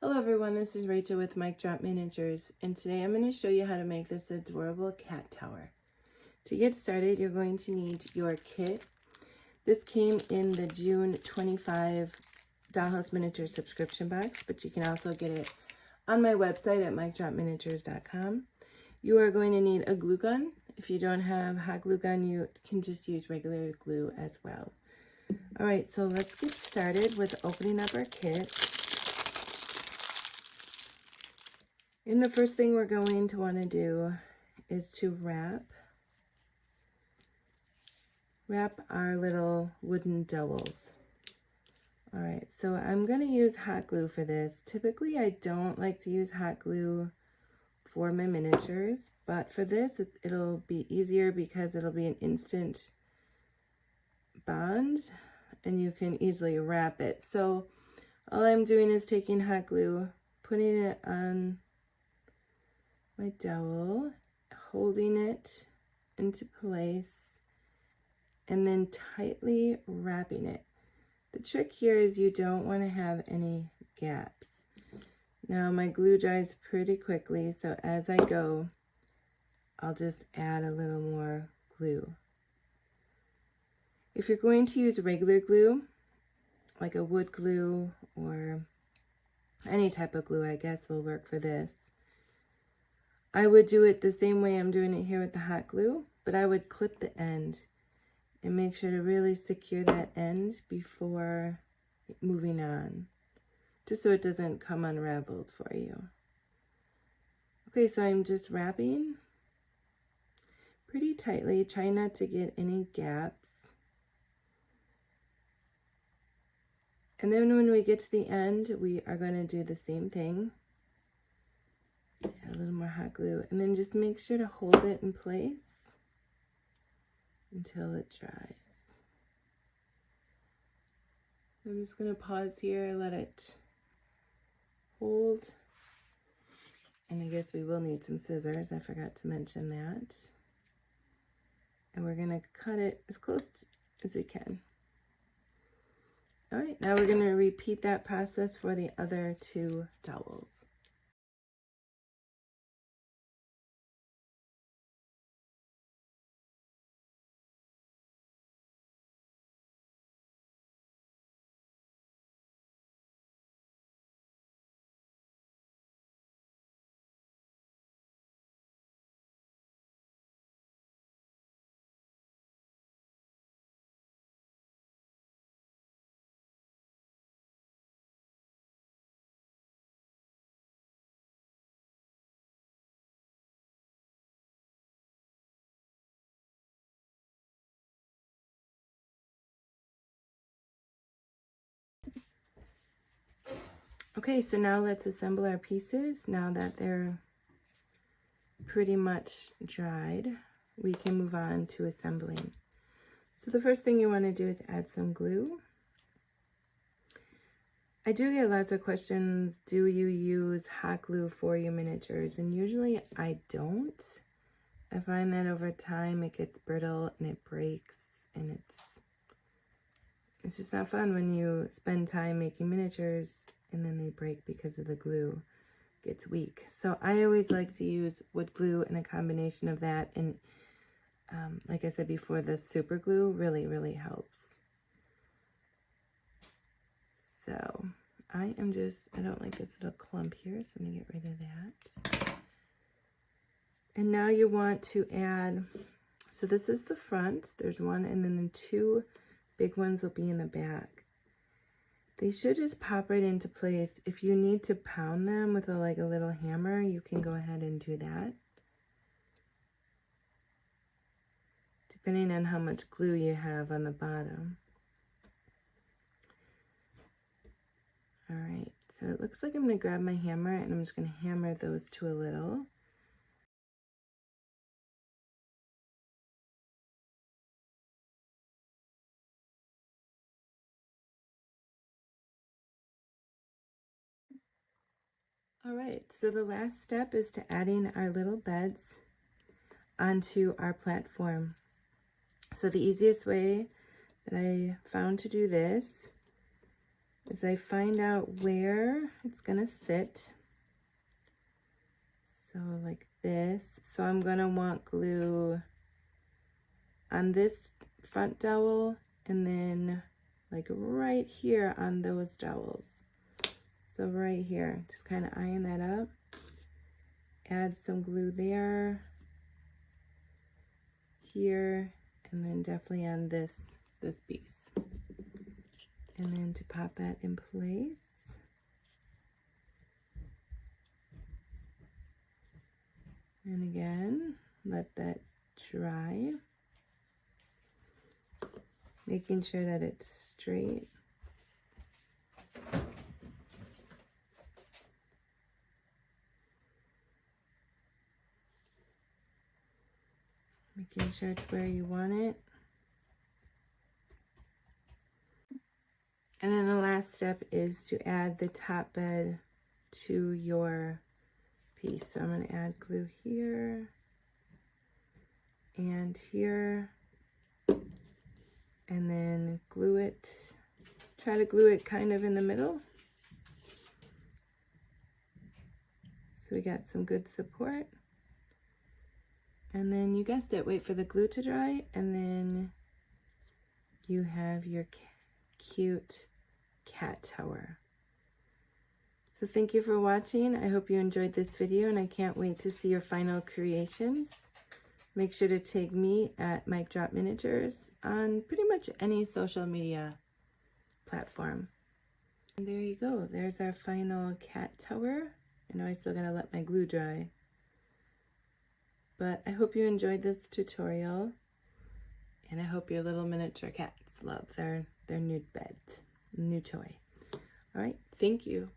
Hello everyone, this is Rachel with Mic Drop Miniatures, and today I'm going to show you how to make this adorable cat tower. To get started, you're going to need your kit. This came in the June 25 Dollhouse Miniature subscription box, but you can also get it on my website at micdropminiatures.com. You are going to need a glue gun. If you don't have hot glue gun, you can just use regular glue as well. Alright, so let's get started with opening up our kit. And the first thing we're going to want to do is to wrap our little wooden dowels. All right, so I'm going to use hot glue for this. Typically, I don't like to use hot glue for my miniatures, but for this, it'll be easier because it'll be an instant bond and you can easily wrap it. So all I'm doing is taking hot glue, putting it on my dowel, holding it into place, and then tightly wrapping it. The trick here is you don't want to have any gaps. Now my glue dries pretty quickly, so as I go, I'll just add a little more glue. If you're going to use regular glue, like a wood glue or any type of glue, I guess will work for this. I would do it the same way I'm doing it here with the hot glue, but I would clip the end and make sure to really secure that end before moving on, just so it doesn't come unraveled for you. Okay, so I'm just wrapping pretty tightly, trying not to get any gaps. And then when we get to the end, we are going to do the same thing. Add a little more hot glue, and then just make sure to hold it in place until it dries. I'm just going to pause here, let it hold, and I guess we will need some scissors. I forgot to mention that. And we're going to cut it as close as we can. All right, now we're going to repeat that process for the other two dowels. Okay, so now let's assemble our pieces. Now that they're pretty much dried, we can move on to assembling. So the first thing you want to do is add some glue. I do get lots of questions, do you use hot glue for your miniatures? And usually I don't. I find that over time it gets brittle and it breaks, and it's just not fun when you spend time making miniatures and then they break because of the glue gets weak. So I always like to use wood glue and a combination of that, and like I said before, the super glue really helps. So I don't like this little clump here, so I'm gonna get rid of that. And now you want to add, so this is the front, there's one, and then the two big ones will be in the back. They should just pop right into place. If you need to pound them with a little hammer, you can go ahead and do that, depending on how much glue you have on the bottom. All right, so it looks like I'm going to grab my hammer and I'm just going to hammer those two a little. All right, so the last step is to adding our little beds onto our platform. So the easiest way that I found to do this is I find out where it's gonna sit. So like this. So I'm gonna want glue on this front dowel and then like right here on those dowels. So right here, just kind of eyeing that up. Add some glue there, here, and then definitely on this piece. And then to pop that in place. And again, let that dry. Making sure that it's straight. Making sure it's where you want it. And then the last step is to add the top bed to your piece. So I'm going to add glue here and here, and then glue it. Try to glue it kind of in the middle, so we got some good support. And then you guessed it, wait for the glue to dry, and then you have your cute cat tower. So thank you for watching. I hope you enjoyed this video, and I can't wait to see your final creations. Make sure to tag me at Mic Drop Miniatures on pretty much any social media platform. And there you go. There's our final cat tower. I know I still gotta let my glue dry. But I hope you enjoyed this tutorial, and I hope your little miniature cats love their new bed, new toy. All right, thank you.